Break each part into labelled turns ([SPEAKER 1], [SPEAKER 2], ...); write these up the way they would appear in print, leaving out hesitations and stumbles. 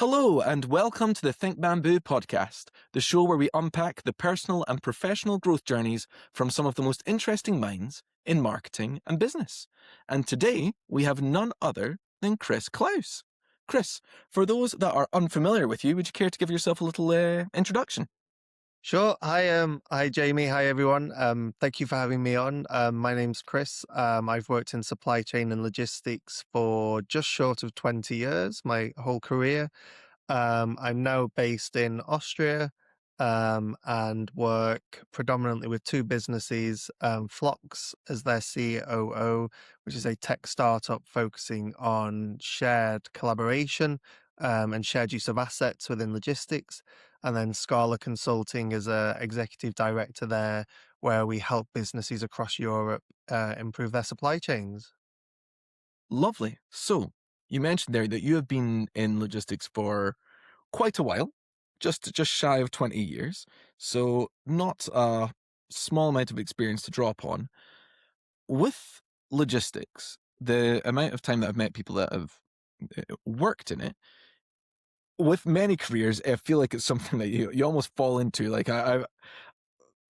[SPEAKER 1] Hello, and welcome to the Think Bambu Podcast, the show where we unpack the personal and professional growth journeys from some of the most interesting minds in marketing and business. And today, we have none other than Chris Clowes. Chris, for those that are unfamiliar with you, would you care to give yourself a little introduction?
[SPEAKER 2] Sure. Hi, Jamie. Hi, everyone. Thank you for having me on. My name's Chris. I've worked in supply chain and logistics for just short of 20 years, my whole career. I'm now based in Austria, and work predominantly with two businesses, Flocks as their COO, which is a tech startup focusing on shared collaboration, and shared use of assets within logistics. And then Scala Consulting as a executive director there, where we help businesses across Europe improve their supply chains.
[SPEAKER 1] Lovely. So, you mentioned there that you have been in logistics for quite a while, just shy of 20 years. So, not a small amount of experience to draw upon. With logistics, the amount of time that I've met people that have worked in it, with many careers, I feel like it's something that you almost fall into. Like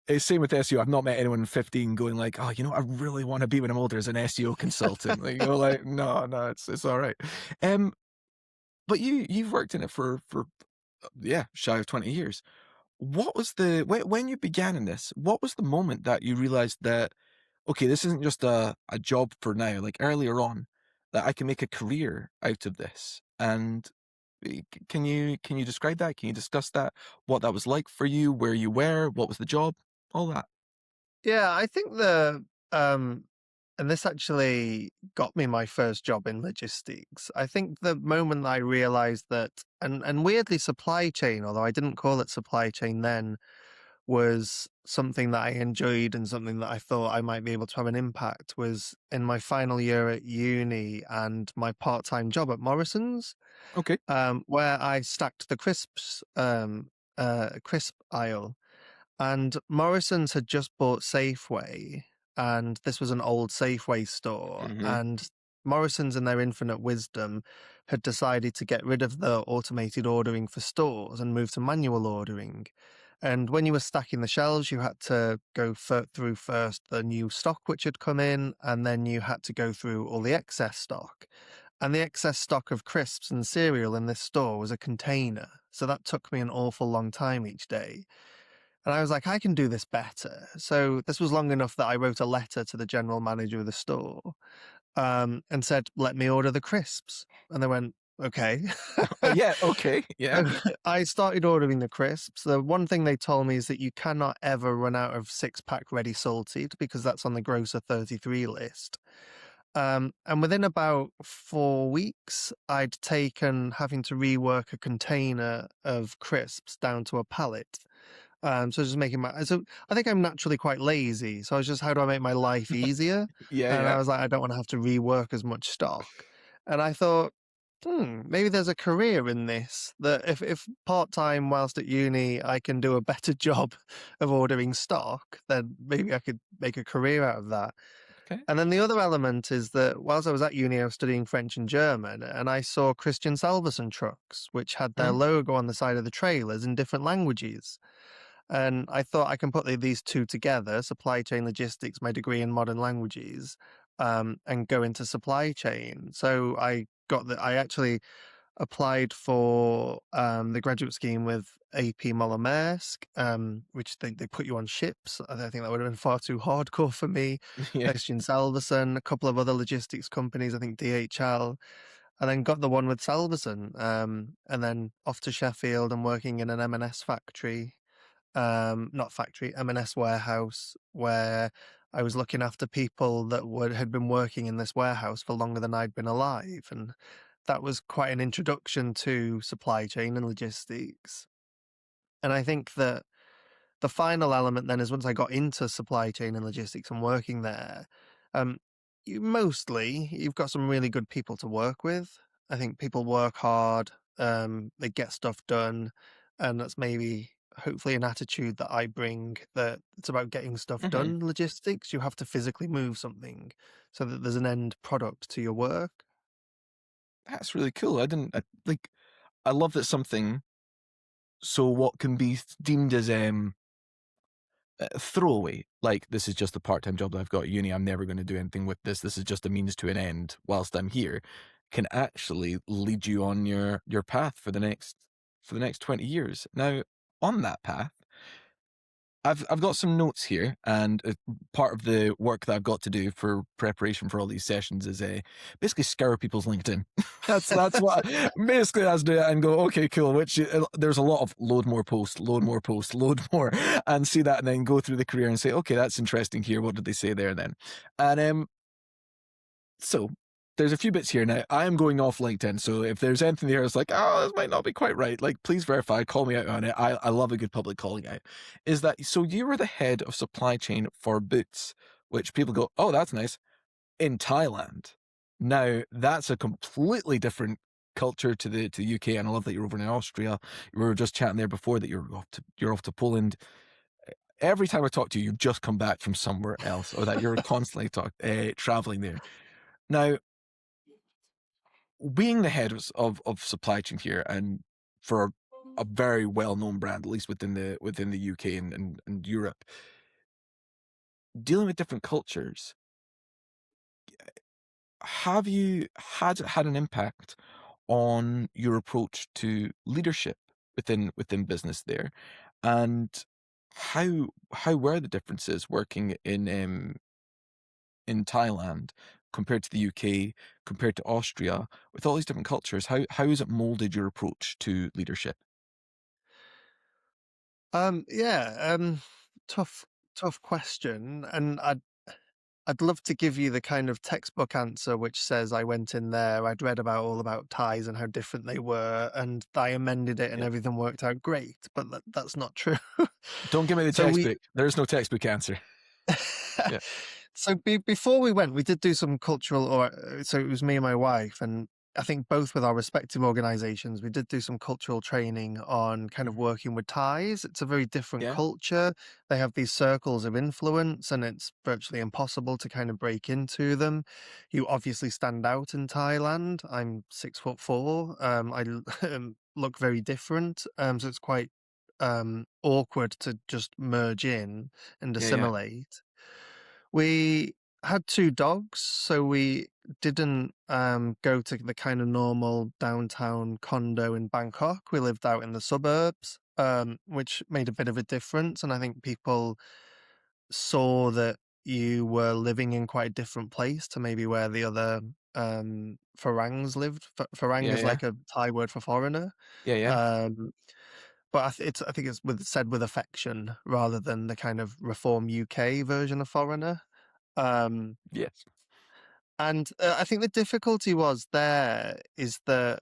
[SPEAKER 1] it's same with SEO. I've not met anyone 15 going like, oh, I really want to be when I'm older as an SEO consultant. Like, like, no, it's all right. But you've worked in it for yeah, shy of 20 years. What was when you began in this, what was the moment that you realized that, okay, this isn't just a job for now, like earlier on, that I can make a career out of this? And can you describe that? Can you discuss that? What that was like for you, where you were, what was the job, all that?
[SPEAKER 2] Yeah, I think and this actually got me my first job in logistics. I think the moment I realized that, and weirdly, supply chain, although I didn't call it supply chain then, was something that I enjoyed and something that I thought I might be able to have an impact, was in my final year at uni and my part-time job at Morrison's,
[SPEAKER 1] Okay.
[SPEAKER 2] where I stacked the crisp aisle. And Morrison's had just bought Safeway, and this was an old Safeway store.
[SPEAKER 1] Hmm.
[SPEAKER 2] And Morrison's, in their infinite wisdom, had decided to get rid of the automated ordering for stores and move to manual ordering. And when you were stacking the shelves, you had to go through first the new stock which had come in, and then you had to go through all the excess stock. And the excess stock of crisps and cereal in this store was a container. So that took me an awful long time each day. And I was like, I can do this better. So this was long enough that I wrote a letter to the general manager of the store, and said, let me order the crisps. And they went, okay.
[SPEAKER 1] Oh, yeah. Okay. Yeah.
[SPEAKER 2] I started ordering the crisps. The one thing they told me is that you cannot ever run out of 6-pack ready salted because that's on the grocer 33 list. And within about 4 weeks, I'd taken having to rework a container of crisps down to a pallet. So just making so I think I'm naturally quite lazy. So I was just, how do I make my life easier?
[SPEAKER 1] Yeah.
[SPEAKER 2] And I
[SPEAKER 1] Yeah.
[SPEAKER 2] was like, I don't want to have to rework as much stock. And I thought, maybe there's a career in this, that if part-time whilst at uni, I can do a better job of ordering stock, then maybe I could make a career out of that.
[SPEAKER 1] Okay.
[SPEAKER 2] And then the other element is that whilst I was at uni, I was studying French and German, and I saw Christian Salvesen trucks, which had their
[SPEAKER 1] Mm.
[SPEAKER 2] logo on the side of the trailers in different languages. And I thought I can put these two together, supply chain logistics, my degree in modern languages, and go into supply chain. So I actually applied for the graduate scheme with AP Moller Maersk, which they put you on ships. I think that would have been far too hardcore for me.
[SPEAKER 1] Yeah.
[SPEAKER 2] Christian Salvesen, a couple of other logistics companies, I think DHL, and then got the one with Salvesen, and then off to Sheffield and working in an M&S factory, not factory, M&S warehouse, where I was looking after people that had been working in this warehouse for longer than I'd been alive. And that was quite an introduction to supply chain and logistics. And I think that the final element then is, once I got into supply chain and logistics and working there, um, you've got some really good people to work with. I think people work hard, they get stuff done, and that's maybe hopefully an attitude that I bring, that it's about getting stuff
[SPEAKER 1] Hmm.
[SPEAKER 2] done. Logistics, you have to physically move something so that there's an end product to your work.
[SPEAKER 1] That's really cool. I didn't like. I love that something so what can be deemed as throwaway, like this is just a part-time job that I've got at uni. I'm never going to do anything with this. This is just a means to an end whilst I'm here, can actually lead you on your path for the next 20 years. Now, on that path, I've got some notes here, and part of the work that I've got to do for preparation for all these sessions is basically scour people's LinkedIn. That's what basically I do it and go, okay, cool. Which there's a lot of load more posts, load more posts, load more, and see that, and then go through the career and say, okay, that's interesting here. What did they say there then? And so there's a few bits here now. I am going off LinkedIn, so if there's anything there that's like, oh, this might not be quite right, like please verify, call me out on it. I love a good public calling out. Is that so? You were the head of supply chain for boots, which people go, oh, that's nice, in Thailand. Now that's a completely different culture to the UK, and I love that you're over in Austria. We were just chatting there before that you're off to Poland. Every time I talk to you, you just come back from somewhere else, or that you're constantly traveling there. Now, being the head of supply chain here, and for a very well known brand, at least within the UK and Europe, dealing with different cultures, have you had an impact on your approach to leadership within business there, and how were the differences working in Thailand compared to the UK, compared to Austria, with all these different cultures, how has it molded your approach to leadership?
[SPEAKER 2] Yeah, tough, tough question, and I'd love to give you the kind of textbook answer which says I went in there, I'd read about all about ties and how different they were, and I amended it and
[SPEAKER 1] Yeah.
[SPEAKER 2] everything worked out great, but that's not true.
[SPEAKER 1] Don't give me the
[SPEAKER 2] So we
[SPEAKER 1] textbook. There's no textbook answer. Yeah.
[SPEAKER 2] So before we went, we did do some cultural, or so it was me and my wife, and I think both with our respective organizations, we did do some cultural training on kind of
[SPEAKER 1] Mhm.
[SPEAKER 2] working with Thais. It's a very different
[SPEAKER 1] Yeah.
[SPEAKER 2] culture. They have these circles of influence, and it's virtually impossible to kind of break into them. You obviously stand out in Thailand. I'm 6'4". Look very different. So it's quite awkward to just merge in and
[SPEAKER 1] Yeah, yeah.
[SPEAKER 2] assimilate. We had 2 dogs, so we didn't, go to the kind of normal downtown condo in Bangkok. We lived out in the suburbs, which made a bit of a difference, and I think people saw that you were living in quite a different place to maybe where the other, Farangs lived. Farang
[SPEAKER 1] Yeah,
[SPEAKER 2] is
[SPEAKER 1] yeah.
[SPEAKER 2] like a Thai word for foreigner,
[SPEAKER 1] Yeah, yeah.
[SPEAKER 2] um, but I think it's said with affection rather than the kind of reform UK version of foreigner. Um,
[SPEAKER 1] Yes.
[SPEAKER 2] and I think the difficulty was there is that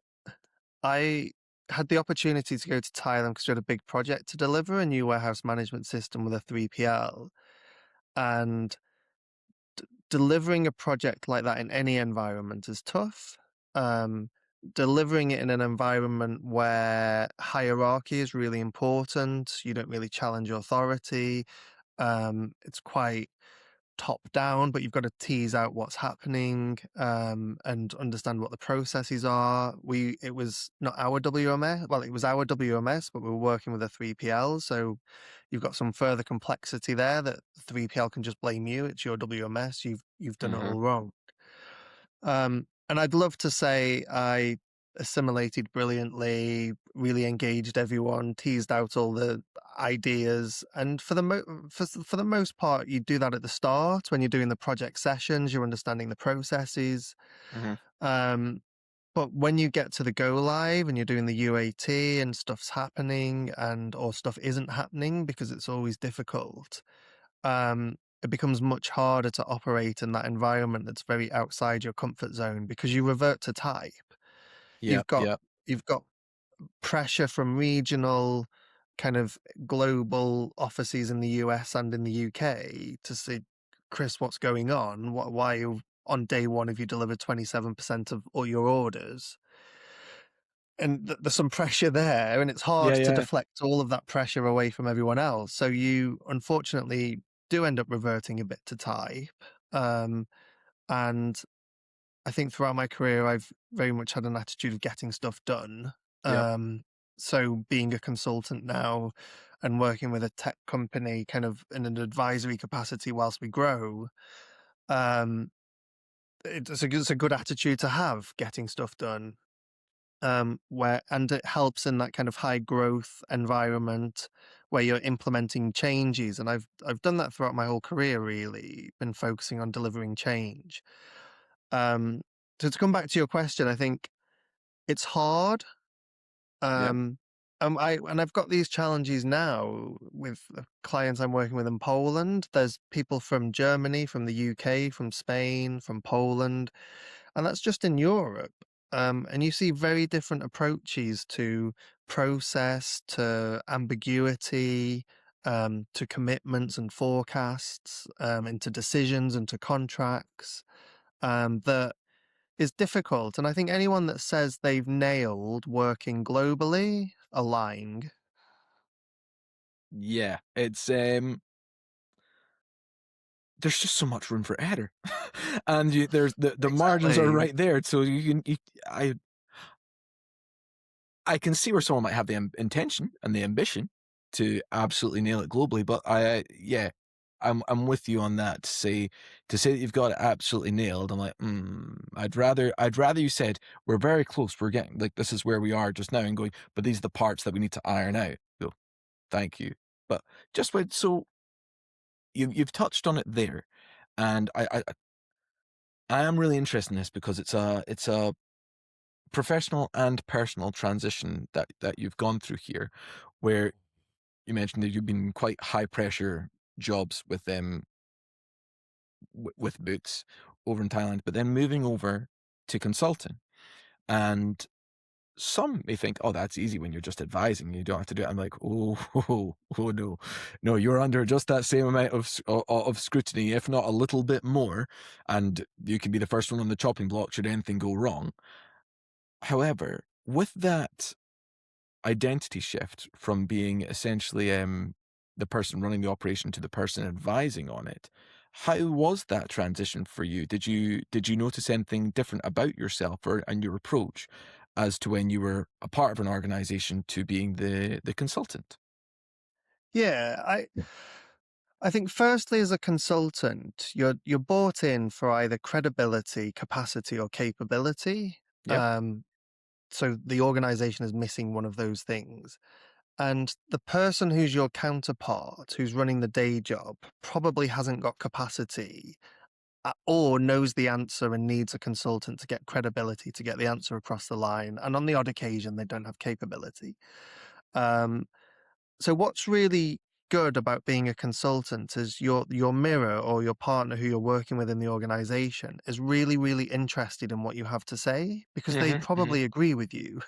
[SPEAKER 2] I had the opportunity to go to Thailand because we had a big project to deliver, a new warehouse management system with a 3PL. And delivering a project like that in any environment is tough. Um, delivering it in an environment where hierarchy is really important, you don't really challenge authority. It's quite top down, but you've got to tease out what's happening, and understand what the processes are. It was not our WMS. Well, it was our WMS, but we were working with a 3PL, so you've got some further complexity there that 3PL can just blame you. It's your WMS. You've done it
[SPEAKER 1] Mhm.
[SPEAKER 2] all wrong. And I'd love to say I assimilated brilliantly, really engaged everyone, teased out all the ideas, and for the most part, you do that at the start when you're doing the project sessions. You're understanding the processes.
[SPEAKER 1] Mhm.
[SPEAKER 2] Um, but when you get to the go live and you're doing the UAT and stuff's happening and or stuff isn't happening because it's always difficult, it becomes much harder to operate in that environment that's very outside your comfort zone because you revert to type.
[SPEAKER 1] Yeah,
[SPEAKER 2] You've got
[SPEAKER 1] yeah.
[SPEAKER 2] you've got pressure from regional kind of global offices in the US and in the UK to say, Chris, what's going on? Why on day one have you delivered 27% of all your orders? And there's some pressure there, and it's hard
[SPEAKER 1] Yeah,
[SPEAKER 2] to
[SPEAKER 1] yeah.
[SPEAKER 2] deflect all of that pressure away from everyone else. So you unfortunately do end up reverting a bit to type. Um, and I think throughout my career, I've very much had an attitude of getting stuff done.
[SPEAKER 1] Yep.
[SPEAKER 2] Um, so being a consultant now and working with a tech company kind of in an advisory capacity whilst we grow, um, it's a good attitude to have, getting stuff done. Where and it helps in that kind of high growth environment where you're implementing changes, and I've done that throughout my whole career. Really, been focusing on delivering change. Um, so to come back to your question, I think it's hard.
[SPEAKER 1] Yep.
[SPEAKER 2] Um, I've got these challenges now with the clients I'm working with in Poland. There's people from Germany, from the UK, from Spain, from Poland, and that's just in Europe. And you see very different approaches to process, to ambiguity, to commitments and forecasts, into decisions and to contracts. That is difficult. And I think anyone that says they've nailed working globally are lying.
[SPEAKER 1] Yeah. There's just so much room for error, and there's the margins are
[SPEAKER 2] Exactly.
[SPEAKER 1] right there. So I I can see where someone might have the intention and the ambition to absolutely nail it globally, but yeah, I'm with you on that. To say that you've got it absolutely nailed, I'm like, I'd rather you said we're very close. We're getting like this is where we are just now, and going, but these are the parts that we need to iron out. So thank you, but just wait. So you've touched on it there, and I am really interested in this because it's a professional and personal transition that you've gone through here, where you mentioned that you've been quite high pressure jobs with them with boots over in Thailand, but then moving over to consulting. And some may think, oh, that's easy when you're just advising. You don't have to do it. I'm like, oh, oh, no, no, you're under just that same amount of scrutiny, if not a little bit more. And you can be the first one on the chopping block should anything go wrong. However, with that identity shift from being essentially the person running the operation to the person advising on it. How was that transition for you? Did you notice anything different about yourself or and your approach as to when you were a part of an organization to being the consultant?
[SPEAKER 2] Yeah, I think firstly as a consultant, you're bought in for either credibility, capacity, or capability.
[SPEAKER 1] Yep.
[SPEAKER 2] Um, so the organization is missing one of those things. And the person who's your counterpart, who's running the day job, probably hasn't got capacity or knows the answer and needs a consultant to get credibility to get the answer across the line. And on the odd occasion, they don't have capability. Um, so what's really good about being a consultant is your mirror or your partner who you're working with in the organization is really, really interested in what you have to say because they
[SPEAKER 1] Hmm. Hmm.
[SPEAKER 2] probably agree with you.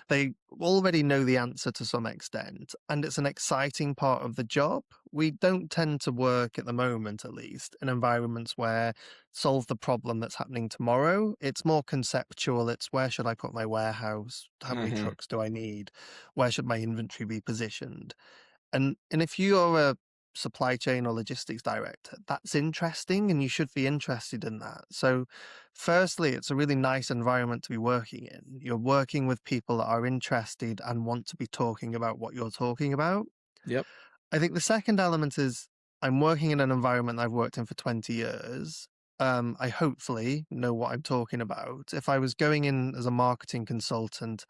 [SPEAKER 2] They already know the answer to some extent, and it's an exciting part of the job. We don't tend to work, at the moment at least, in environments where solve the problem that's happening tomorrow. It's more conceptual. It's where should I put my warehouse? How many
[SPEAKER 1] Hmm.
[SPEAKER 2] trucks do I need? Where should my inventory be positioned? And if you're a supply chain or logistics director, that's interesting and you should be interested in that. So firstly, it's a really nice environment to be working in. You're working with people that are interested and want to be talking about what you're talking about.
[SPEAKER 1] Yep.
[SPEAKER 2] I think the second element is I'm working in an environment I've worked in for 20 years. I hopefully know what I'm talking about. If I was going in as a marketing consultant,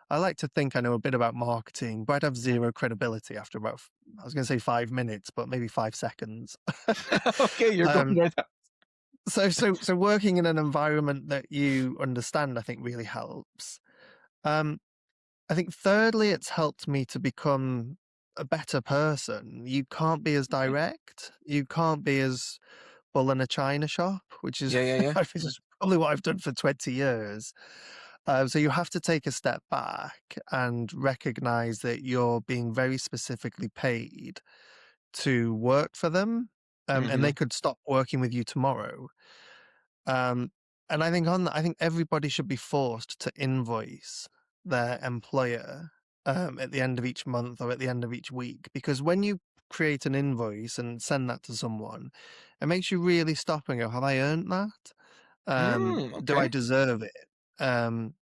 [SPEAKER 2] I like to think I know a bit about marketing, but I'd have zero credibility after about, I was going to say 5 minutes, but maybe 5 seconds.
[SPEAKER 1] Okay, you're going
[SPEAKER 2] um,
[SPEAKER 1] right.
[SPEAKER 2] so working in an environment that you understand, I think really helps. Um, I think thirdly, it's helped me to become a better person. You can't be as
[SPEAKER 1] Okay.
[SPEAKER 2] direct. You can't be as bull in a china shop, which is,
[SPEAKER 1] Yeah, yeah, yeah.
[SPEAKER 2] which is probably what I've done for 20 years. So you have to take a step back and recognize that you're being very specifically paid to work for them, and they
[SPEAKER 1] Hmm.
[SPEAKER 2] could stop working with you tomorrow. Um, and I think on that, I think everybody should be forced to invoice their employer at the end of each month or at the end of each week, because when you create an invoice and send that to someone, it makes you really stop and go, "Have I earned that? Do I
[SPEAKER 1] Okay.
[SPEAKER 2] deserve it?"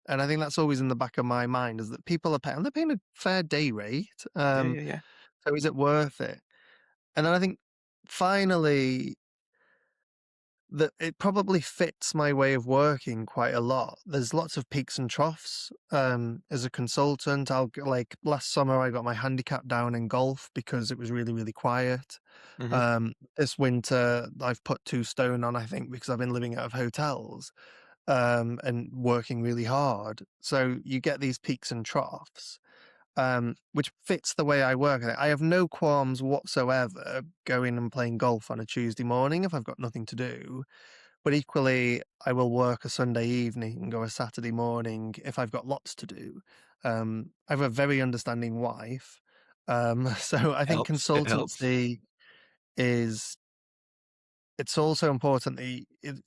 [SPEAKER 2] And I think that's always in the back of my mind is that people are paying, they're paying a fair day rate.
[SPEAKER 1] Yeah, yeah, yeah.
[SPEAKER 2] So is it worth it? And then I think finally that it probably fits my way of working quite a lot. There's lots of peaks and troughs. As a consultant, like last summer, I got my handicap down in golf because it was really, really quiet.
[SPEAKER 1] Hmm.
[SPEAKER 2] This winter, I've put 2 stone on, I think, because I've been living out of hotels and working really hard. So you get these peaks and troughs, which fits the way I work. I have no qualms whatsoever going and playing golf on a Tuesday morning if I've got nothing to do. But equally, I will work a Sunday evening or a Saturday morning if I've got lots to do. I have a very understanding wife. So I think
[SPEAKER 1] Helps. It helps.
[SPEAKER 2] consultancy is, it's also important that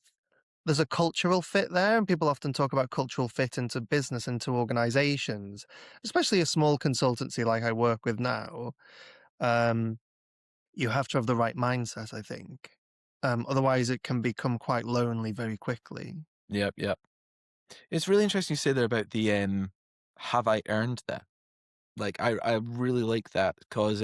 [SPEAKER 2] there's a cultural fit there, and people often talk about cultural fit into business, into organizations, especially a small consultancy like I work with now. Um, you have to have the right mindset, I think. Otherwise, it can become quite lonely very quickly.
[SPEAKER 1] Yep, yep. It's really interesting you say there about the have I earned that? Like I really like that because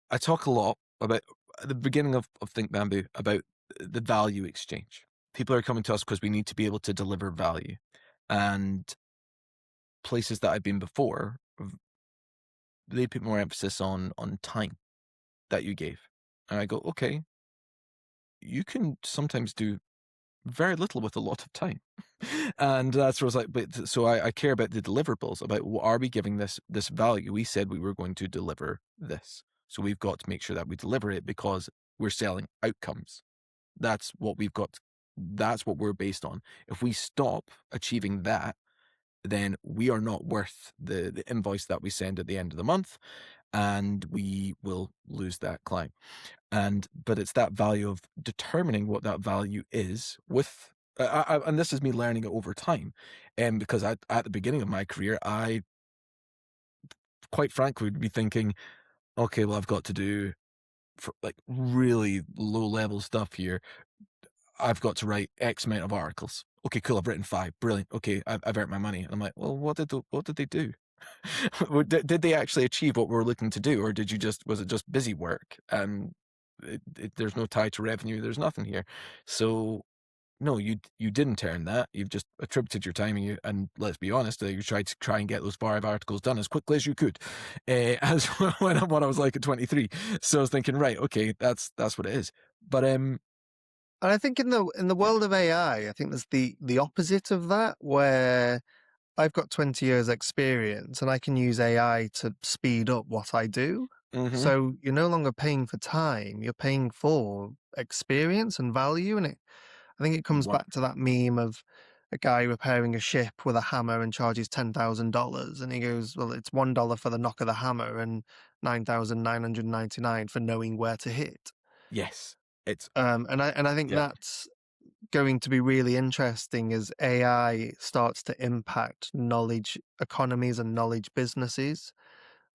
[SPEAKER 1] I talk a lot about at the beginning of Think Bamboo about the value exchange. People are coming to us because we need to be able to deliver value. And places that I've been before, they put more emphasis on time that you gave. And I go, okay, you can sometimes do very little with a lot of time. And that's where I was like, but so I care about the deliverables, about are we giving this value? We said we were going to deliver this. So we've got to make sure that we deliver it because we're selling outcomes. That's what we've got. That's what we're based on. If we stop achieving that, then we are not worth the invoice that we send at the end of the month, and we will lose that client. But it's that value of determining what that value is with and this is me learning it over time, because at the beginning of my career, I quite frankly would be thinking, "Okay, well, I've got to do for, like, really low level stuff here. I've got to write X amount of articles. Okay, cool, I've written 5. Brilliant. Okay, I've earned my money." And I'm like, "Well, what did they do? Did they actually achieve what we were looking to do, or did you just was it just busy work and there's no tie to revenue, there's nothing here. So no, you didn't earn that. You've just attributed your time, and let's be honest, you tried to try and get those 5 articles done as quickly as you could, as when I was like at 23. So I was thinking, right, okay, that's what it is. But
[SPEAKER 2] And I think in the world of AI, I think there's the opposite of that, where I've got 20 years experience and I can use AI to speed up what I do.
[SPEAKER 1] hmm
[SPEAKER 2] So you're no longer paying for time, you're paying for experience and value. And I think it comes
[SPEAKER 1] one
[SPEAKER 2] back to that meme of a guy repairing a ship with a hammer and charges $10,000. And he goes, well, it's $1 for the knock of the hammer and 9,999 for knowing where to hit.
[SPEAKER 1] yes, it's
[SPEAKER 2] And I think
[SPEAKER 1] yeah,
[SPEAKER 2] that's going to be really interesting as AI starts to impact knowledge economies and knowledge businesses.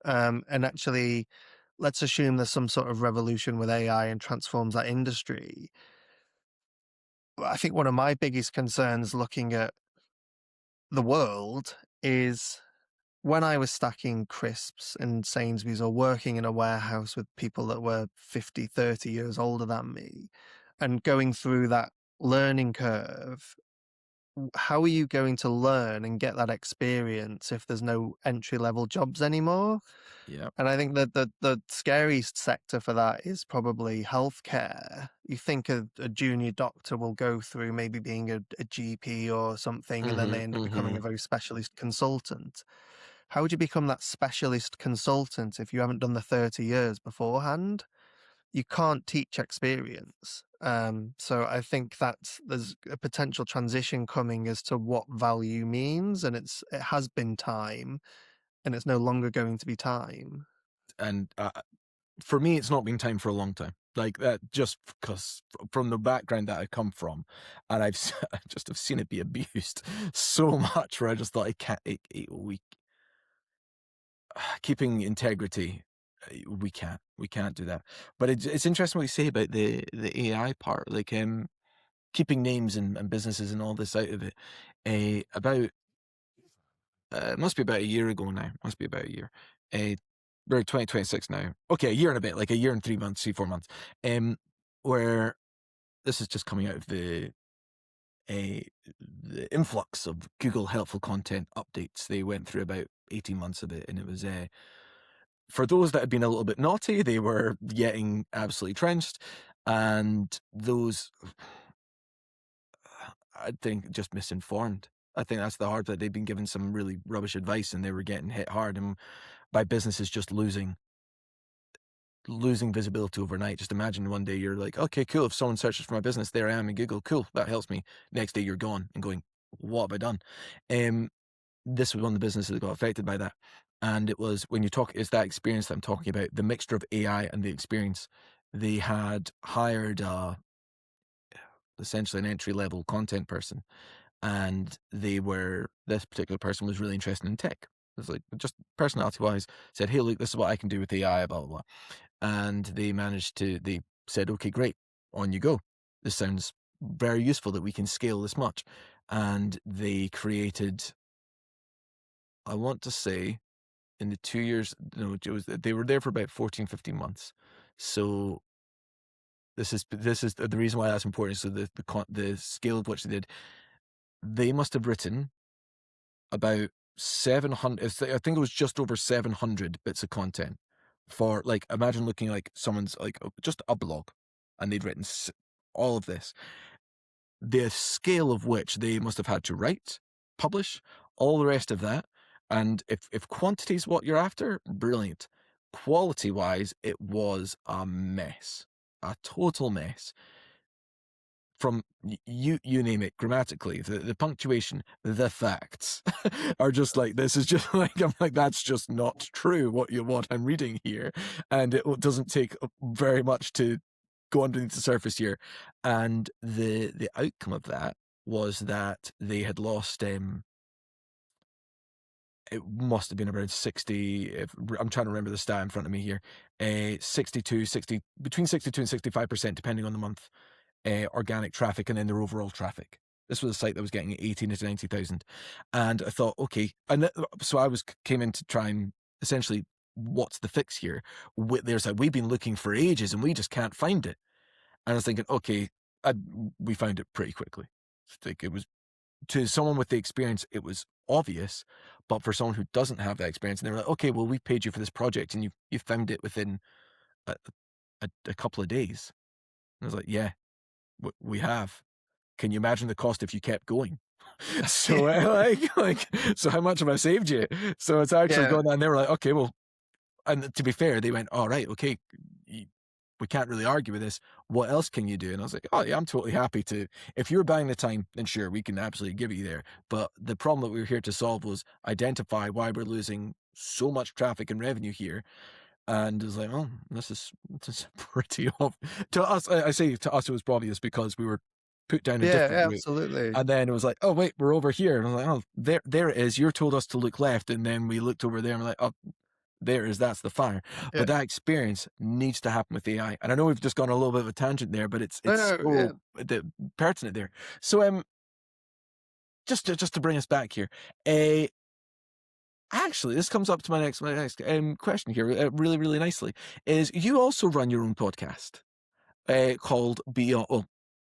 [SPEAKER 2] And actually, let's assume there's some sort of revolution with AI and transforms that industry. I think one of my biggest concerns looking at the world is when I was stacking crisps in Sainsbury's or working in a warehouse with people that were 50, 30 years older than me and going through that learning curve. How are you going to learn and get that experience if there's no entry level jobs anymore?
[SPEAKER 1] yeah,
[SPEAKER 2] And I think that the scariest sector for that is probably healthcare. You think a junior doctor will go through maybe being a GP or something, and then they end up becoming
[SPEAKER 1] hmm
[SPEAKER 2] a very specialist consultant. How would you become that specialist consultant if you haven't done the 30 years beforehand? You can't teach experience. So I think that there's a potential transition coming as to what value means, and it has been time, and it's no longer going to be time.
[SPEAKER 1] and for me, it's not been time for a long time. Like that, just because from the background that I come from, and I just have seen it be abused so much, where I just thought I can't. We keeping integrity, we can't do that. But it's interesting what you say about the AI part. Like keeping names and businesses and all this out of it. About it must be about a year ago now. Must be about a year. Uh, we're 2026 now. Okay, a year and a bit, like a year and 3 months, 4 months. Where this is just coming out of uh, the influx of Google helpful content updates. They went through about 18 months of it, and it was for those that had been a little bit naughty, they were getting absolutely trenched, and those I think just misinformed. I think that's the hard part. They've been given some really rubbish advice, and they were getting hit hard, and by businesses just losing visibility overnight. Just imagine one day you're like, okay, cool. If someone searches for my business, there I am in Google. Cool, that helps me. Next day you're gone and going, what have I done? Um, this was one of the businesses that got affected by that. And it was when you talk, it's that experience that I'm talking about, the mixture of AI and the experience. They had hired essentially an entry level content person, and this particular person was really interested in tech. It was like just personality wise, said, hey, look, this is what I can do with AI, blah, blah, blah. And they said, okay, great, on you go. This sounds very useful that we can scale this much. And they created, I want to say, in the 2 years, no, they were there for about 14, 15 months. So this is the reason why that's important. So the scale of which they did, they must have written about 700, I think it was just over 700 bits of content for, like, imagine looking like someone's, like, just a blog, and they'd written all of this. The scale of which they must have had to write, publish, all the rest of that, and if quantity is what you're after, brilliant. Quality-wise, it was a mess. A total mess. From you name it, grammatically, the punctuation, the facts are just like, this is just like, I'm like, that's just not true what I'm reading here, and it doesn't take very much to go underneath the surface here. And the outcome of that was that they had lost it must have been around 60, if I'm trying to remember the stat in front of me here, 62, 60, between 62 and 65%, depending on the month, organic traffic, and then their overall traffic. This was a site that was getting 18 to 90,000. And I thought, okay. And so came in to try and essentially, what's the fix here? There's like, we've been looking for ages and we just can't find it. And I was thinking, okay, we found it pretty quickly. Like, it was, to someone with the experience, it was obvious, but for someone who doesn't have that experience, and they were like, okay, well, we paid you for this project and you found it within a, a couple of days. And I was like, yeah, we have. Can you imagine the cost if you kept going? So so how much have I saved you? So it's actually
[SPEAKER 2] Yeah.
[SPEAKER 1] going on. They were like, okay, well, and to be fair, they went, all right, okay, we can't really argue with this. What else can you do? And I was like, oh yeah, I'm totally happy to. If you're buying the time, then sure, we can absolutely give you there. But the problem that we were here to solve was identify why we're losing so much traffic and revenue here. And it was like, oh, this is pretty obvious. To us, I say to us, it was obvious because we were put down a
[SPEAKER 2] Yeah,
[SPEAKER 1] different
[SPEAKER 2] yeah,
[SPEAKER 1] route.
[SPEAKER 2] absolutely.
[SPEAKER 1] And then it was like, oh wait, we're over here. And I was like, oh, there it is. You told us to look left, and then we looked over there and we're like, oh, there it is. That's the fire.
[SPEAKER 2] Yeah.
[SPEAKER 1] But that experience needs to happen with AI. And I know we've just gone a little bit of a tangent there, but
[SPEAKER 2] No,
[SPEAKER 1] it's
[SPEAKER 2] no, yeah.
[SPEAKER 1] so pertinent there. So just to bring us back here, uh, actually, this comes up to my next question here, really really nicely. Is you also run your own podcast called Beyond? Oh,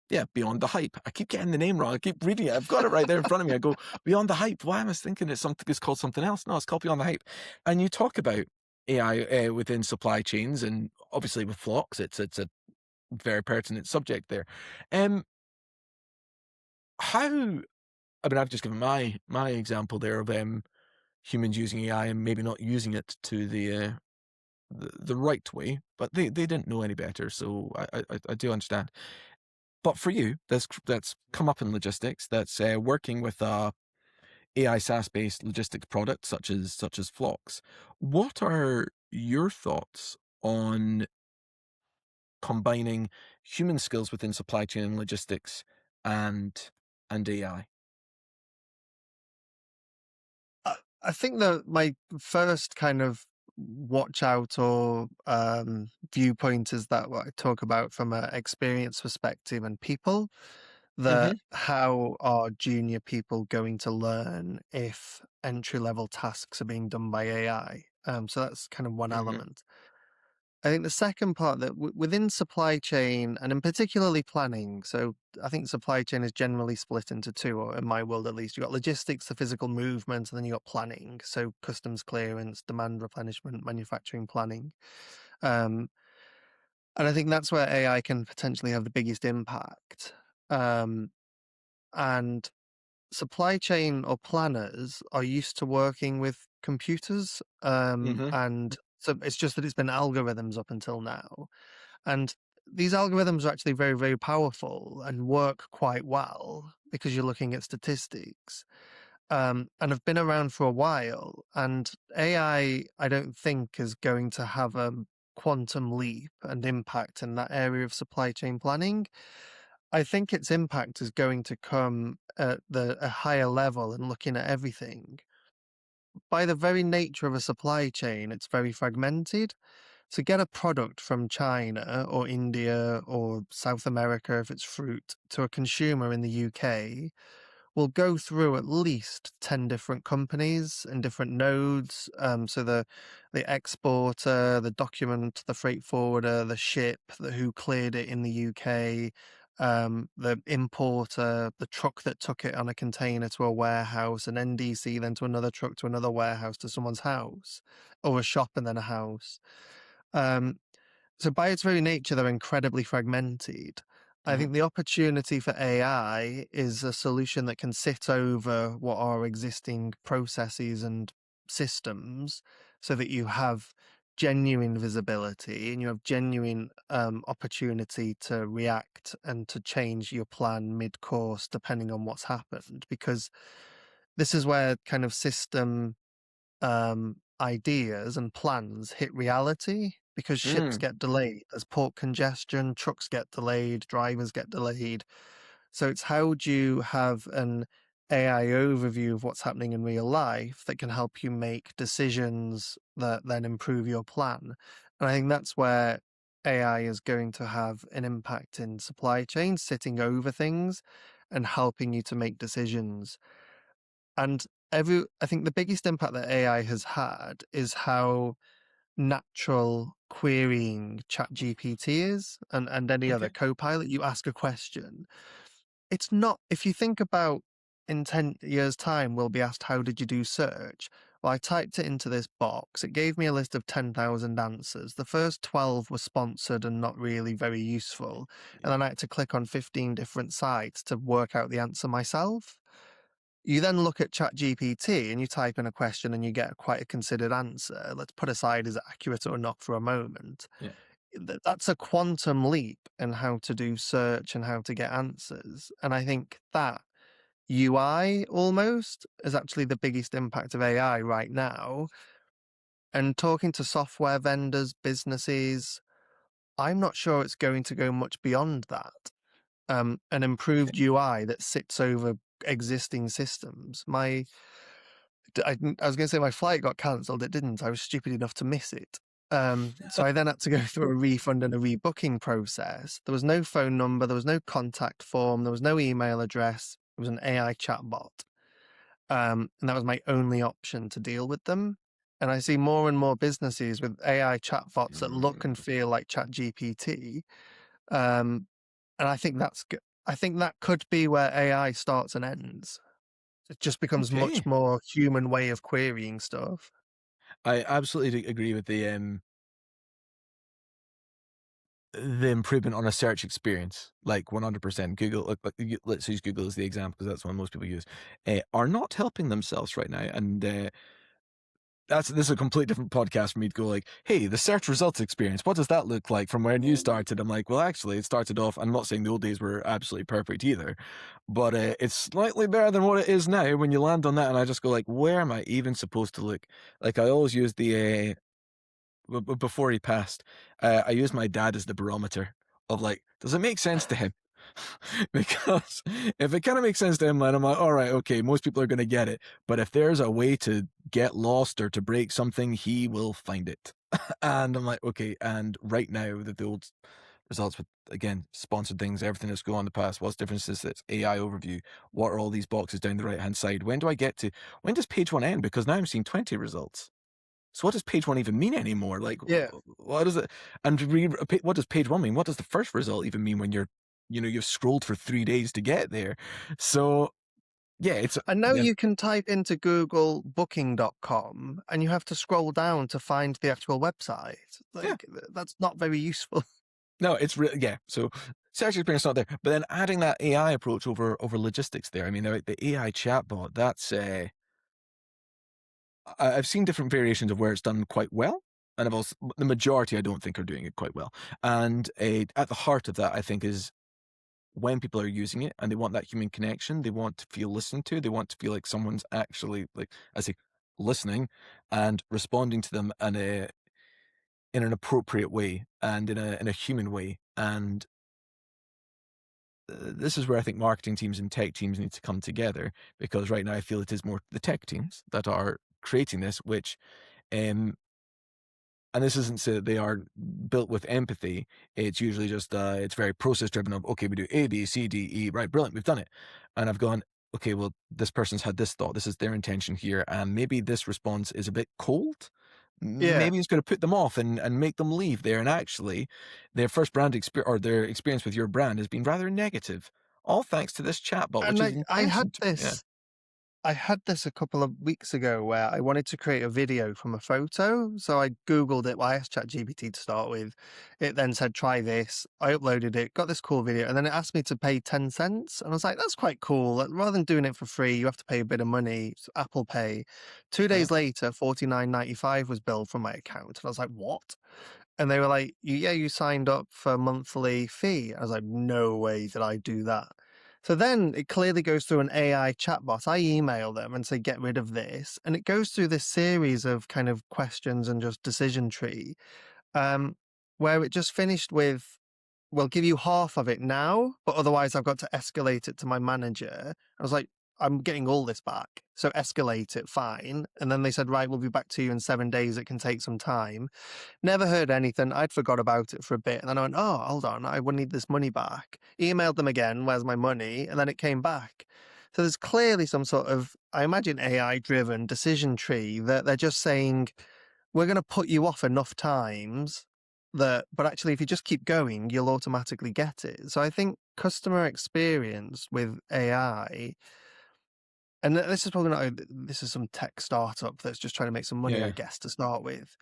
[SPEAKER 1] yeah, Beyond the Hype. I keep getting the name wrong. I keep reading it. I've got it right there in front of me. I go, Beyond the Hype. Why am I thinking it's called something else? No, it's called Beyond the Hype. And you talk about AI within supply chains, and obviously with flocks, it's a very pertinent subject there. Um, how? I mean, I've just given my example there of humans using AI and maybe not using it to the right way, but they didn't know any better, so I do understand. But for you, that's come up in logistics, that's working with a AI SaaS-based logistics product such as Flocks. What are your thoughts on combining human skills within supply chain and logistics and AI?
[SPEAKER 2] I think that my first kind of watch out or viewpoint is that what I talk about from an experience perspective and people. that
[SPEAKER 1] Mhm.
[SPEAKER 2] how are junior people going to learn if entry level tasks are being done by AI? So that's kind of one
[SPEAKER 1] Mhm.
[SPEAKER 2] element. I think the second part that within supply chain and in particularly planning, so I think supply chain is generally split into two, or in my world at least. You've got logistics, the physical movement, and then you've got planning, so customs clearance, demand replenishment, manufacturing planning. Um, and I think that's where AI can potentially have the biggest impact. Um, and supply chain or planners are used to working with computers,
[SPEAKER 1] Mhm.
[SPEAKER 2] and so it's just that it's been algorithms up until now. And these algorithms are actually very, very powerful and work quite well because you're looking at statistics, and have been around for a while. And I don't think, is going to have a quantum leap and impact in that area of supply chain planning. I think its impact is going to come at a higher level and looking at everything. By the very nature of a supply chain, it's very fragmented. To get a product from China or India or South America, if it's fruit, to a consumer in the UK, will go through at least 10 different companies and different nodes. So the exporter, the document, the freight forwarder, the ship, the who cleared it in the UK, the importer, the truck that took it on a container to a warehouse, an NDC, then to another truck, to another warehouse, to someone's house, or a shop and then a house. Um, so by its very nature, they're incredibly fragmented. I
[SPEAKER 1] Mhm.
[SPEAKER 2] think the opportunity for AI is a solution that can sit over what are existing processes and systems so that you have genuine visibility and you have genuine opportunity to react and to change your plan mid-course depending on what's happened. Because this is where kind of system ideas and plans hit reality because ships
[SPEAKER 1] Mm.
[SPEAKER 2] get delayed. There's port congestion, trucks get delayed, drivers get delayed. So it's how do you have an AI overview of what's happening in real life that can help you make decisions that then improve your plan? And I think that's where AI is going to have an impact in supply chain, sitting over things and helping you to make decisions. And I think the biggest impact that AI has had is how natural querying ChatGPT is and any other
[SPEAKER 1] Okay.
[SPEAKER 2] copilot. You ask a question. It's not, if you think about in 10 years' time, we'll be asked, how did you do search? Well, I typed it into this box. It gave me a list of 10,000 answers. The first 12 were sponsored and not really very useful. And then I had to click on 15 different sites to work out the answer myself. You then look at ChatGPT and you type in a question and you get quite a considered answer. Let's put aside is it accurate or not for a moment.
[SPEAKER 1] Yeah.
[SPEAKER 2] That's a quantum leap in how to do search and how to get answers. And I think that UI almost is actually the biggest impact of AI right now. And talking to software vendors, businesses, I'm not sure it's going to go much beyond that. An
[SPEAKER 1] Okay.
[SPEAKER 2] improved UI that sits over existing systems. I was going to say my flight got cancelled. It didn't. I was stupid enough to miss it. So I then had to go through a refund and a rebooking process. There was no phone number. There was no contact form. There was no email address. It was an AI chatbot. And that was my only option to deal with them. And I see more and more businesses with AI chatbots that look and feel like ChatGPT. Um, and I think I think that could be where AI starts and ends. It just becomes much
[SPEAKER 1] Okay.
[SPEAKER 2] more human way of querying stuff.
[SPEAKER 1] I absolutely agree with the improvement on a search experience, like 100%. Google, let's use Google as the example because that's one most people use, are not helping themselves right now. And this is a completely different podcast for me to go like, hey, the search results experience, what does that look like from when you started? I'm like, well, actually, it started off, I'm not saying the old days were absolutely perfect either, but it's slightly better than what it is now when you land on that. And I just go like, where am I even supposed to look? Like I always use before he passed, I used my dad as the barometer of like, does it make sense to him? Because if it kind of makes sense to him, then I'm like, all right, okay, most people are going to get it. But if there's a way to get lost or to break something, he will find it. And I'm like, okay. And right now, the old results with, again, sponsored things, everything that's gone in the past. What's the difference is it's AI overview. What are all these boxes down the right-hand side? When does page one end? Because now I'm seeing 20 results. So what does page one even mean anymore? Like,
[SPEAKER 2] Yeah.
[SPEAKER 1] what is it? And what does page one mean? What does the first result even mean when you've scrolled for 3 days to get there? So yeah,
[SPEAKER 2] And now
[SPEAKER 1] yeah,
[SPEAKER 2] you can type into Google booking.com and you have to scroll down to find the actual website.
[SPEAKER 1] yeah.
[SPEAKER 2] Like, that's not very useful.
[SPEAKER 1] No, it's really, yeah. So search experience not there, but then adding that AI approach over logistics there. I mean, the AI chatbot. I've seen different variations of where it's done quite well, and I've also the majority I don't think are doing it quite well. And at the heart of that, I think, is when people are using it and they want that human connection, they want to feel listened to, they want to feel like someone's actually, like I say, listening and responding to them in an appropriate way and in a human way. And this is where I think marketing teams and tech teams need to come together, because right now I feel it is more the tech teams that are creating this, which um, and this isn't to say that they are built with empathy. It's usually just it's very process driven of, okay, we do A, B, C, D, E, right, brilliant, we've done it. And I've gone, okay, well, this person's had this thought, this is their intention here, and maybe this response is a bit cold.
[SPEAKER 2] Yeah.
[SPEAKER 1] Maybe it's going to put them off and make them leave there. And actually, their first brand experience, or their experience with your brand, has been rather negative. All thanks to this chatbot, which
[SPEAKER 2] And
[SPEAKER 1] is
[SPEAKER 2] I had
[SPEAKER 1] intentioned. Yeah.
[SPEAKER 2] this I had this a couple of weeks ago where I wanted to create a video from a photo. So I Googled it. Well, I asked ChatGPT to start with. It then said, try this. I uploaded it, got this cool video, and then it asked me to pay 10 cents. And I was like, that's quite cool. Like, rather than doing it for free, you have to pay a bit of money. So Apple Pay. 2 days later, 49.95 was billed from my account. And I was like, what? And they were like, yeah, you signed up for a monthly fee. I was like, no way did I do that. So then it clearly goes through an AI chatbot. I email them and say, get rid of this. And it goes through this series of kind of questions and just decision tree, um, where it just finished with, we'll give you half of it now, but otherwise I've got to escalate it to my manager. I was like, I'm getting all this back. So escalate it, fine. And then they said, right, we'll be back to you in 7 days. It can take some time. Never heard anything. I'd forgot about it for a bit. And then I went, oh, hold on. I would need this money back. Emailed them again. Where's my money? And then it came back. So there's clearly some sort of, I imagine, AI driven decision tree that they're just saying, we're going to put you off enough times but actually, if you just keep going, you'll automatically get it. So I think customer experience with AI, and this is probably not, this is some tech startup that's just trying to make some money, I
[SPEAKER 1] Yeah.
[SPEAKER 2] guess, to start with.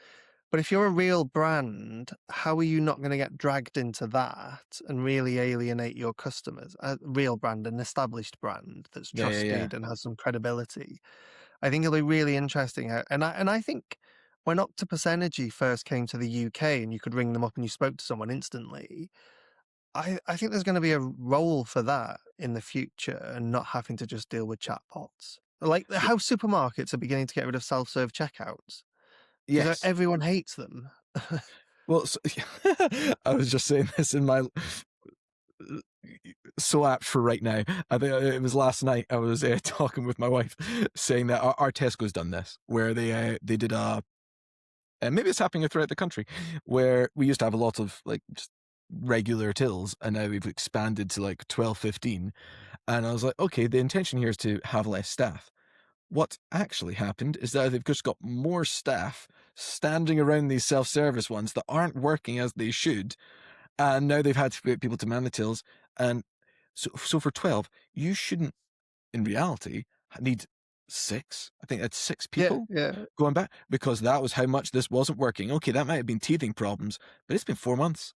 [SPEAKER 2] But if you're a real brand, how are you not going to get dragged into that and really alienate your customers? A real brand, an established brand that's
[SPEAKER 1] Yeah. Yeah. Yeah.
[SPEAKER 2] trusted and has some credibility. I think it'll be really interesting. And I think when Octopus Energy first came to the UK and you could ring them up and you spoke to someone instantly, I think there's going to be a role for that in the future and not having to just deal with chatbots. Like
[SPEAKER 1] Yeah.
[SPEAKER 2] how supermarkets are beginning to get rid of self-serve checkouts because
[SPEAKER 1] Yes.
[SPEAKER 2] everyone hates them.
[SPEAKER 1] Well, so, I was just saying this in my so apt for right now. I think it was last night. I was talking with my wife, saying that our Tesco's done this, where they did and maybe it's happening throughout the country, where we used to have a lot of like just regular tills, and now we've expanded to like 12, 15. And I was like, okay, the intention here is to have less staff. What actually happened is that they've just got more staff standing around these self-service ones that aren't working as they should, and now they've had to get people to man the tills. And so for 12, you shouldn't, in reality, need six. I think that's six
[SPEAKER 2] Yeah,
[SPEAKER 1] people
[SPEAKER 2] yeah,
[SPEAKER 1] going back, because that was how much this wasn't working. Okay, that might have been teething problems, but it's been 4 months.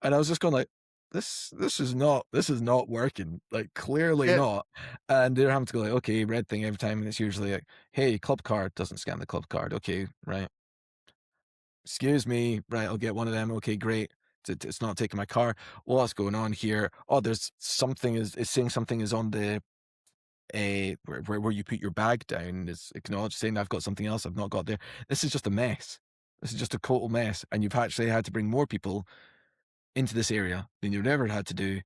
[SPEAKER 1] And I was just going like, this is not working. Like, clearly
[SPEAKER 2] yeah,
[SPEAKER 1] not. And they're having to go like, okay, red thing every time. And it's usually like, hey, club card doesn't scan the club card. Okay, right. Excuse me. Right, I'll get one of them. Okay, great. It's not taking my car. What's going on here? Oh, there's something is saying something is on the where you put your bag down is acknowledged, saying I've got something else I've not got there. This is just a mess. This is just a total mess. And you've actually had to bring more people into this area than you've ever had to do.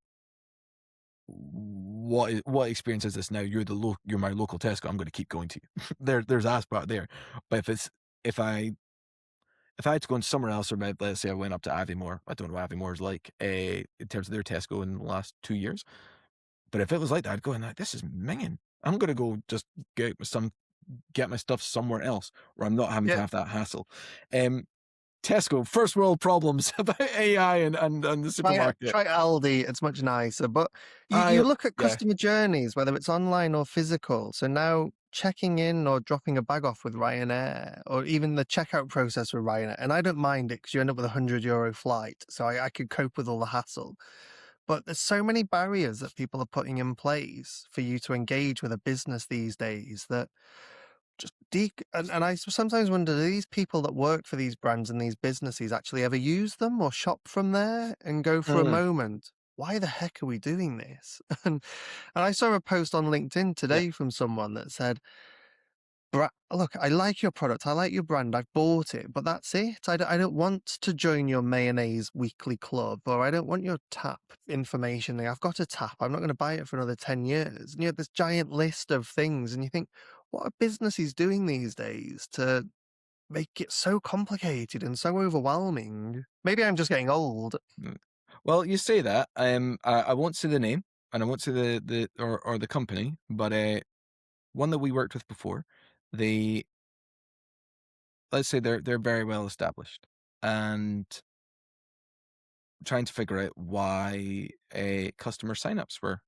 [SPEAKER 1] What experience is this now? You're my local Tesco. I'm going to keep going to you. There's Aspart there. But if I if I had to go in somewhere else, or maybe let's say I went up to Aviemore, I don't know what Aviemore is like in terms of their Tesco in the last 2 years. But if it was like that, I'd go in like, this is minging. I'm gonna go just get my stuff somewhere else where I'm not having to
[SPEAKER 2] Yeah,
[SPEAKER 1] have that hassle. Um, Tesco, first world problems about AI and the supermarket.
[SPEAKER 2] try Aldi, it's much nicer. But you
[SPEAKER 1] I
[SPEAKER 2] look at
[SPEAKER 1] yeah.
[SPEAKER 2] customer journeys, whether it's online or physical. So now checking in or dropping a bag off with Ryanair, or even the checkout process with Ryanair, and I don't mind it because you end up with a €100 flight, so I could cope with all the hassle. But there's so many barriers that people are putting in place for you to engage with a business these days that just and I sometimes wonder, do these people that work for these brands and these businesses actually ever use them or shop from there and go for a
[SPEAKER 1] Mm,
[SPEAKER 2] moment? Why the heck are we doing this? And I saw a post on LinkedIn
[SPEAKER 1] yeah.
[SPEAKER 2] today from someone that said, Look, I like your product. I like your brand. I've bought it, but that's it. I don't want to join your mayonnaise weekly club, or I don't want your tap information. I've got a tap. I'm not going to buy it for another 10 years. And you have this giant list of things, and you think, what are businesses doing these days to make it so complicated and so overwhelming? Maybe I'm just getting old.
[SPEAKER 1] Mm. Well, you say that. I won't say the name, and I won't say or the company, but one that we worked with before, they let's say they're very well established, and trying to figure out why customer signups were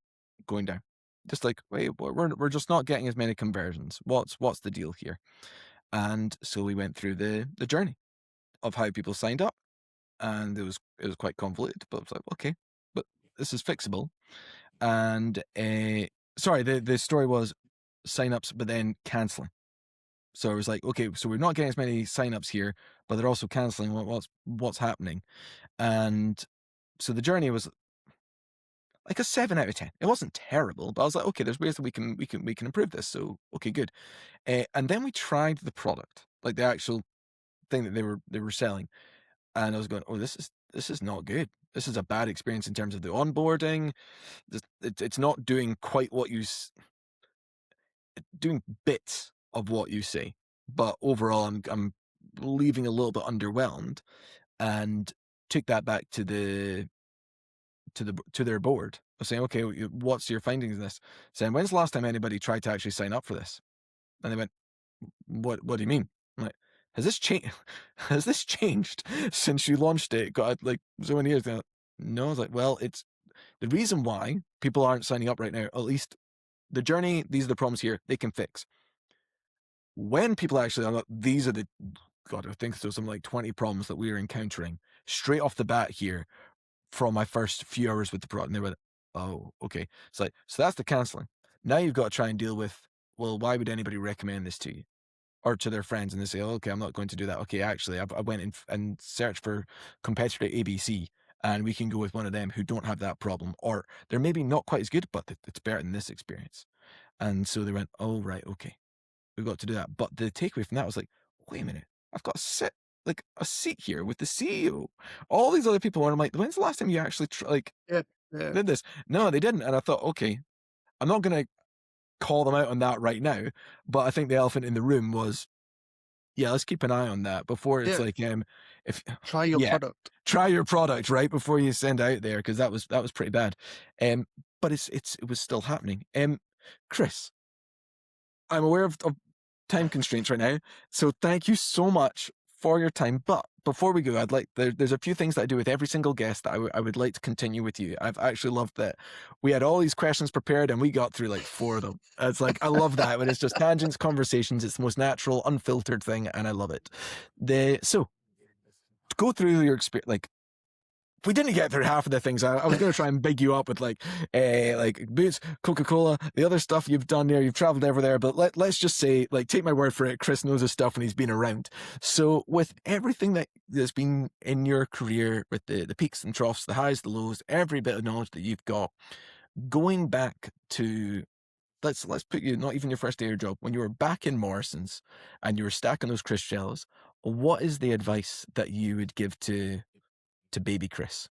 [SPEAKER 1] going down. Just like, wait, we're just not getting as many conversions. What's the deal here? And so we went through the journey of how people signed up, and it was quite convoluted, but it's like, okay, but this is fixable. And sorry, the story was signups, but then canceling. So it was like, okay, so we're not getting as many signups here, but they're also canceling. What's happening? And so the journey was like a 7 out of 10. It wasn't terrible, but I was like, okay, there's ways that we can improve this. So okay, good. And then we tried the product, like the actual thing that they were selling, and I was going, oh, this is not good. This is a bad experience in terms of the onboarding. It's not doing quite what doing bits of what you say, but overall, I'm leaving a little bit underwhelmed, and took that back to their board. I was saying, okay, what's your findings in this? Saying, when's the last time anybody tried to actually sign up for this? And they went, what do you mean? I'm like, has this changed? Has this changed since you launched it? Got like so many years. They're like, no, I was like, well, it's the reason why people aren't signing up right now. At least the journey. These are the problems here. They can fix. When people actually are like, these are the God, I think there's some like 20 problems that we are encountering straight off the bat here from my first few hours with the product. And they went, oh, okay. It's like, so that's the canceling. Now you've got to try and deal with, well, why would anybody recommend this to you? Or to their friends, and they say, oh, okay, I'm not going to do that. Okay, actually, I went in and searched for competitor ABC, and we can go with one of them who don't have that problem. Or they're maybe not quite as good, but it's better than this experience. And so they went, oh, right, okay, we've got to do that. But the takeaway from that was like, wait a minute, I've got a seat here with the CEO, all these other people. And I'm like, when's the last time you actually
[SPEAKER 2] Yeah, yeah.
[SPEAKER 1] did this? No, they didn't. And I thought, okay, I'm not going to call them out on that right now, but I think the elephant in the room was, yeah, let's keep an eye on that before it's
[SPEAKER 2] Yeah.
[SPEAKER 1] like, if
[SPEAKER 2] Try your
[SPEAKER 1] yeah,
[SPEAKER 2] product.
[SPEAKER 1] try your product right before you send out there, because that was pretty bad. But it was still happening. Chris, I'm aware of time constraints right now, so thank you so much for your time. But before we go, there's a few things that I do with every single guest that I would like to continue with you. I've actually loved that we had all these questions prepared and we got through like four of them. It's like, I love that when it's just tangents, conversations. It's the most natural, unfiltered thing, and I love it. So to go through your experience, like, we didn't get through half of the things. I was going to try and big you up with like Boots, Coca-Cola, the other stuff you've done there. You've traveled over there, but let's just say, like, take my word for it, Chris knows his stuff and he's been around. So with everything that's been in your career, with the peaks and troughs, the highs, the lows, every bit of knowledge that you've got, going back to, let's put you, not even your first day of your job, when you were back in Morrison's and you were stacking those Chris shells, what is the advice that you would give to baby Chris,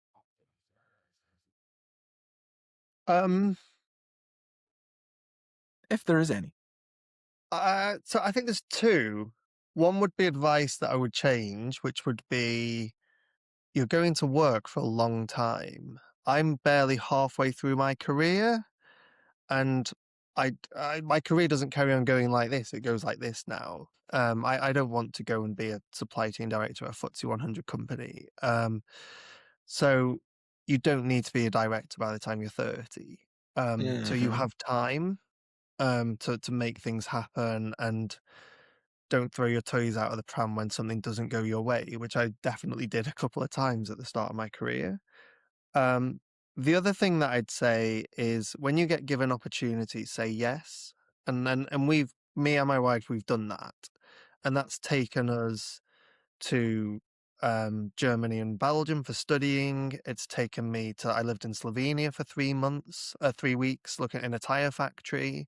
[SPEAKER 2] Um,
[SPEAKER 1] if there is any?
[SPEAKER 2] so I think there's two. one would be advice that I would change, which would be you're going to work for a long time. I'm barely halfway through my career, and my career doesn't carry on going like this. It goes like this now. I don't want to go and be a supply chain director at a FTSE 100 company. So you don't need to be a director by the time you're 30. So you
[SPEAKER 1] Mhm.
[SPEAKER 2] have time to make things happen, and don't throw your toys out of the pram when something doesn't go your way, which I definitely did a couple of times at the start of my career. Um, the other thing that I'd say is when you get given opportunities, say yes. And me and my wife, we've done that. And that's taken us to Germany and Belgium for studying. It's taken me to, I lived in Slovenia for 3 months, 3 weeks, looking in a tire factory.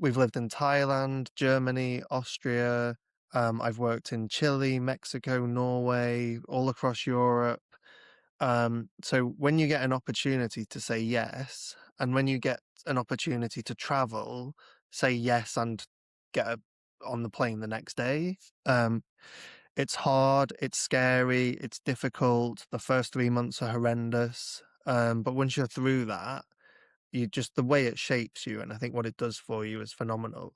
[SPEAKER 2] We've lived in Thailand, Germany, Austria. I've worked in Chile, Mexico, Norway, all across Europe. So when you get an opportunity to say yes, and when you get an opportunity to travel, say yes and on the plane the next day. It's hard, it's scary, it's difficult. The first 3 months are horrendous. But once you're through that, you just the way it shapes you, and I think what it does for you is phenomenal.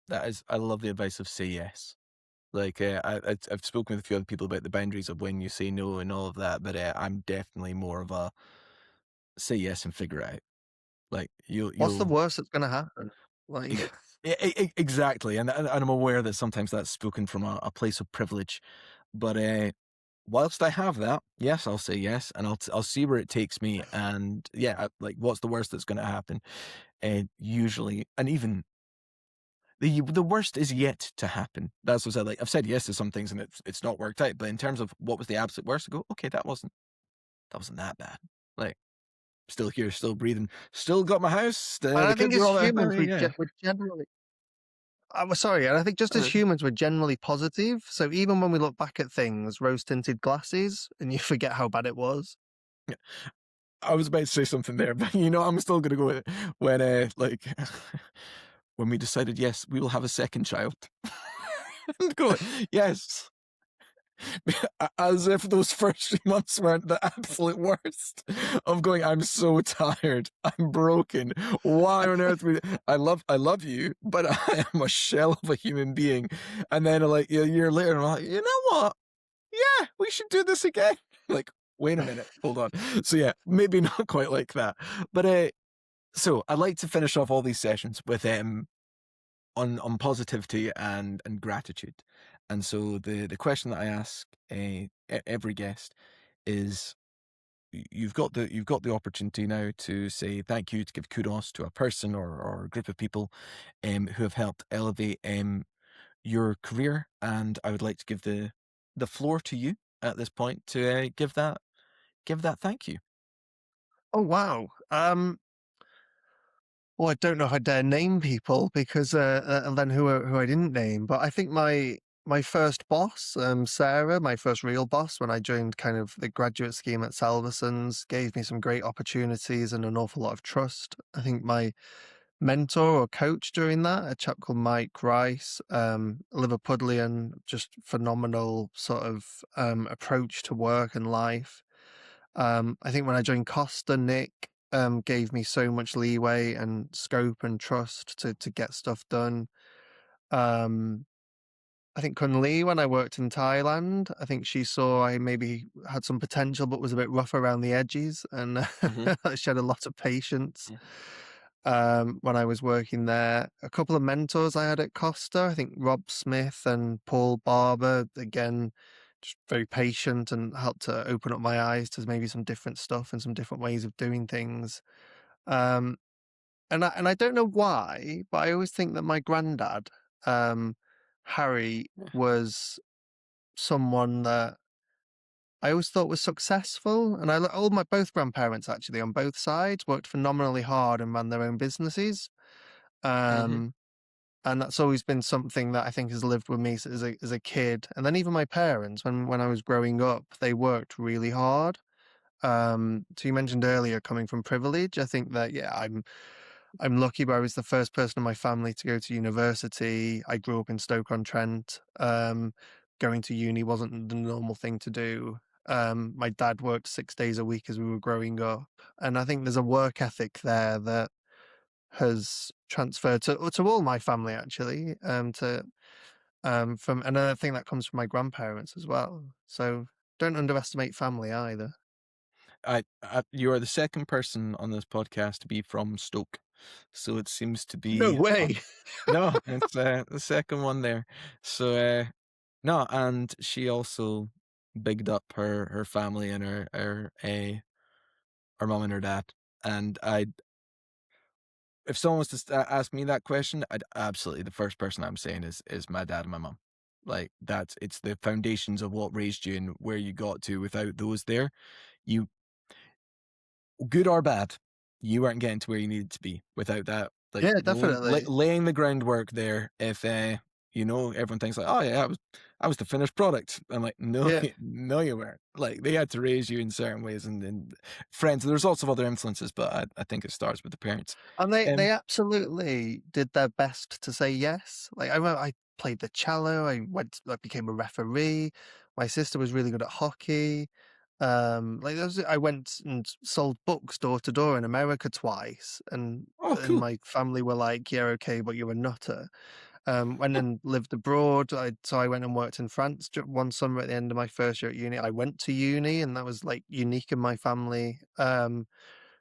[SPEAKER 1] That is, I love the advice of say yes. Like, I've spoken with a few other people about the boundaries of when you say no and all of that, but I'm definitely more of a say yes and figure it out. Like
[SPEAKER 2] What's the
[SPEAKER 1] you'll
[SPEAKER 2] worst that's gonna happen? Like,
[SPEAKER 1] ex- exactly, and I'm aware that sometimes that's spoken from a place of privilege, but whilst I have that, yes, I'll say yes, and I'll see where it takes me, and yeah, like what's the worst that's going to happen? And usually, and even the worst is yet to happen. That's what I said. Like I've said yes to some things and it's not worked out. But in terms of what was the absolute worst, I go, okay, that wasn't that bad. Like still here, still breathing, still got my house.
[SPEAKER 2] and
[SPEAKER 1] The
[SPEAKER 2] I think
[SPEAKER 1] kids are
[SPEAKER 2] as
[SPEAKER 1] all
[SPEAKER 2] humans,
[SPEAKER 1] happy. Yeah.
[SPEAKER 2] we're generally I'm sorry, and I think just as
[SPEAKER 1] Uh,
[SPEAKER 2] humans, we're generally positive. So even when we look back at things, rose-tinted glasses, and you forget how bad it was.
[SPEAKER 1] yeah. I was about to say something there, but you know, I'm still gonna go with it. When like when we decided, yes, we will have a second child. And go, yes. As if those first 3 months weren't the absolute worst of going, I'm so tired. I'm broken. Why on earth would I love you, but I am a shell of a human being. And then like a year later, I'm like, you know what? Yeah, we should do this again. Like, wait a minute, hold on. So yeah, maybe not quite like that. But so I like to finish off all these sessions with on positivity and gratitude. And so the question that I ask every guest is you've got the opportunity now to say thank you, to give kudos to a person or a group of people who have helped elevate your career, and I would like to give the floor to you at this point to give that thank you.
[SPEAKER 2] Oh wow. Well, I don't know if I dare name people because and then who I didn't name, but I think my first boss, Sarah, my first real boss when I joined kind of the graduate scheme at Salversons, gave me some great opportunities and an awful lot of trust. I think my mentor or coach during that, a chap called Mike Rice, Liverpudlian, just phenomenal sort of approach to work and life. I think when I joined Costa, Nick gave me so much leeway and scope and trust to get stuff done. Um, I think Kun Lee, when I worked in Thailand, I think she saw I maybe had some potential, but was a bit rough around the edges, and
[SPEAKER 1] Hmm.
[SPEAKER 2] she had a lot of patience. When I was working there, a couple of mentors I had at Costa, I think Rob Smith and Paul Barber, again, just very patient and helped to open up my eyes to maybe some different stuff and some different ways of doing things. Um, and I don't know why, but I always think that my granddad, um, Harry, was someone that I always thought was successful. And all my both grandparents actually on both sides worked phenomenally hard and ran their own businesses.
[SPEAKER 1] Hmm.
[SPEAKER 2] Um, and that's always been something that I think has lived with me as a kid. And then even my parents, when I was growing up, they worked really hard. So you mentioned earlier coming from privilege. I think that yeah, I'm lucky, but I was the first person in my family to go to university. I grew up in Stoke-on-Trent. Going to uni wasn't the normal thing to do. My dad worked 6 days a week as we were growing up, and I think there's a work ethic there that has transferred to all my family actually. From another thing that comes from my grandparents as well. So don't underestimate family either.
[SPEAKER 1] You are the second person on this podcast to be from Stoke, so it seems to
[SPEAKER 2] No
[SPEAKER 1] be
[SPEAKER 2] way.
[SPEAKER 1] no, it's the second one there. So no, and she also bigged up her family and her mom and her dad. And I, if someone was to ask me that question, I'd absolutely the first person I'm saying is my dad and my mom. Like it's the foundations of what raised you and where you got to. Without those there, you good or bad, you weren't getting to where you needed to be without that. Like
[SPEAKER 2] Yeah, definitely.
[SPEAKER 1] laying the groundwork there. If everyone thinks like, oh yeah, I was the finished product. I'm like, no,
[SPEAKER 2] Yeah.
[SPEAKER 1] no, you weren't. Like they had to raise you in certain ways, and friends. There's lots of other influences, but I think it starts with the parents.
[SPEAKER 2] And they
[SPEAKER 1] Um,
[SPEAKER 2] absolutely did their best to say yes. Like I remember I played the cello, I became a referee. My sister was really good at hockey. I went and sold books door to door in America twice,
[SPEAKER 1] oh,
[SPEAKER 2] and
[SPEAKER 1] cool,
[SPEAKER 2] my family were like, "Yeah, okay, but you're a nutter." Went and lived abroad. So I went and worked in France one summer at the end of my first year at uni. I went to uni, and that was like unique in my family.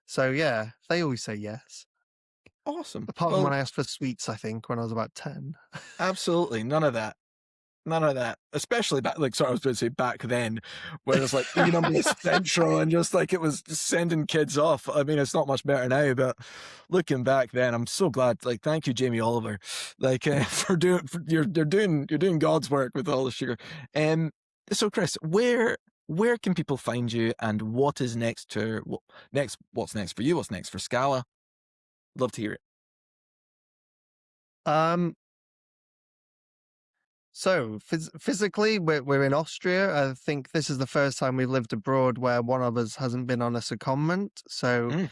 [SPEAKER 2] So yeah, they always say yes.
[SPEAKER 1] awesome.
[SPEAKER 2] Apart from when
[SPEAKER 1] Well,
[SPEAKER 2] I asked for sweets, I think, when I was about 10.
[SPEAKER 1] absolutely none of that. None of that, especially back, like, sorry, I was going to say back then, where it's like being on Base Central and just like it was just sending kids off. I mean, it's not much better now, but looking back then, I'm so glad. Like, thank you, Jamie Oliver, like you're doing God's work with all the sugar. Um, so Chris, where can people find you, and what is next to What's next for you? What's next for Scala? Love to hear it.
[SPEAKER 2] Um, so physically, we're in Austria. I think this is the first time we've lived abroad where one of us hasn't been on a secondment. So
[SPEAKER 1] Mm,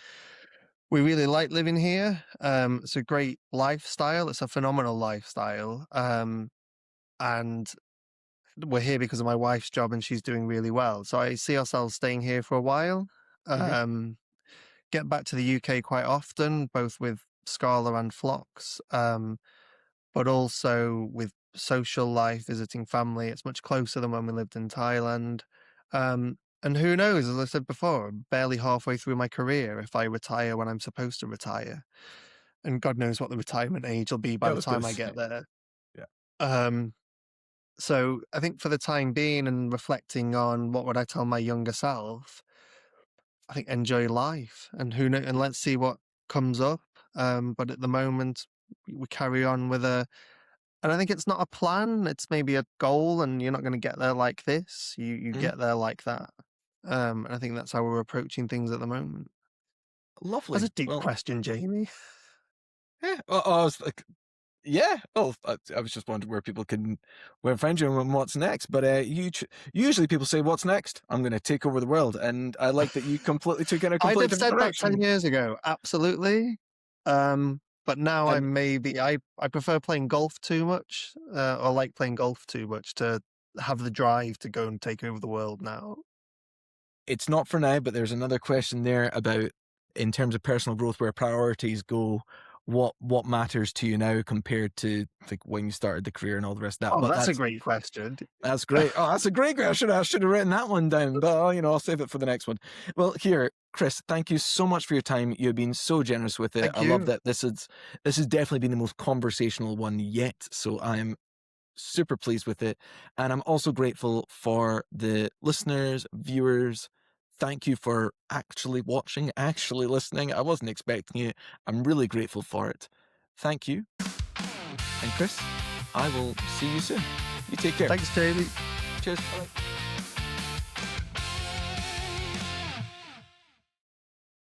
[SPEAKER 2] we really like living here. It's a great lifestyle. It's a phenomenal lifestyle. And we're here because of my wife's job, and she's doing really well. So I see ourselves staying here for a while.
[SPEAKER 1] mhm.
[SPEAKER 2] Um, get back to the UK quite often, both with Scala and Flocks, but also with social life, visiting family. It's much closer than when we lived in Thailand. And who knows, as I said before, I'm barely halfway through my career if I retire when I'm supposed to retire. And God knows what the retirement age will be by
[SPEAKER 1] Yeah, I
[SPEAKER 2] the
[SPEAKER 1] was going
[SPEAKER 2] time
[SPEAKER 1] to
[SPEAKER 2] I
[SPEAKER 1] say,
[SPEAKER 2] get there.
[SPEAKER 1] yeah,
[SPEAKER 2] Um, so I think for the time being and reflecting on what would I tell my younger self, I think enjoy life and who know, and let's see what comes up. But at the moment, we carry on with and I think it's not a plan. It's maybe a goal, and you're not going to get there like this. You
[SPEAKER 1] mm,
[SPEAKER 2] get there like that. And I think that's how we're approaching things at the moment. That's a
[SPEAKER 1] lovely.
[SPEAKER 2] deep
[SPEAKER 1] Well,
[SPEAKER 2] question, Jamie.
[SPEAKER 1] yeah, well, I was like, yeah. Oh, I was just wondering where people can where find you and what's next. But usually people say, "What's next? I'm going to take over the world," and I like that you completely took in a
[SPEAKER 2] I'd
[SPEAKER 1] completely
[SPEAKER 2] have
[SPEAKER 1] different
[SPEAKER 2] said that 10
[SPEAKER 1] direction.
[SPEAKER 2] years ago, absolutely. But now
[SPEAKER 1] And
[SPEAKER 2] I prefer playing golf too much, or like playing golf too much to have the drive to go and take over the world now.
[SPEAKER 1] it's not for now. But there's another question there about in terms of personal growth, where priorities go. What matters to you now compared to like when you started the career and all the rest of that?
[SPEAKER 2] Oh,
[SPEAKER 1] But
[SPEAKER 2] that's a great question.
[SPEAKER 1] that's great. Oh, that's a great question. I should have written that one down, but I'll save it for the next one. Well, here, Chris, thank you so much for your time. You've been so generous with it.
[SPEAKER 2] Thank
[SPEAKER 1] I love
[SPEAKER 2] you.
[SPEAKER 1] that this has definitely been the most conversational one yet. So I'm super pleased with it. And I'm also grateful for the listeners, viewers. Thank you for actually watching, actually listening. I wasn't expecting it. I'm really grateful for it. Thank you. And Chris, I will see you soon. You take care.
[SPEAKER 2] Thanks, Jamie.
[SPEAKER 1] Cheers. Bye.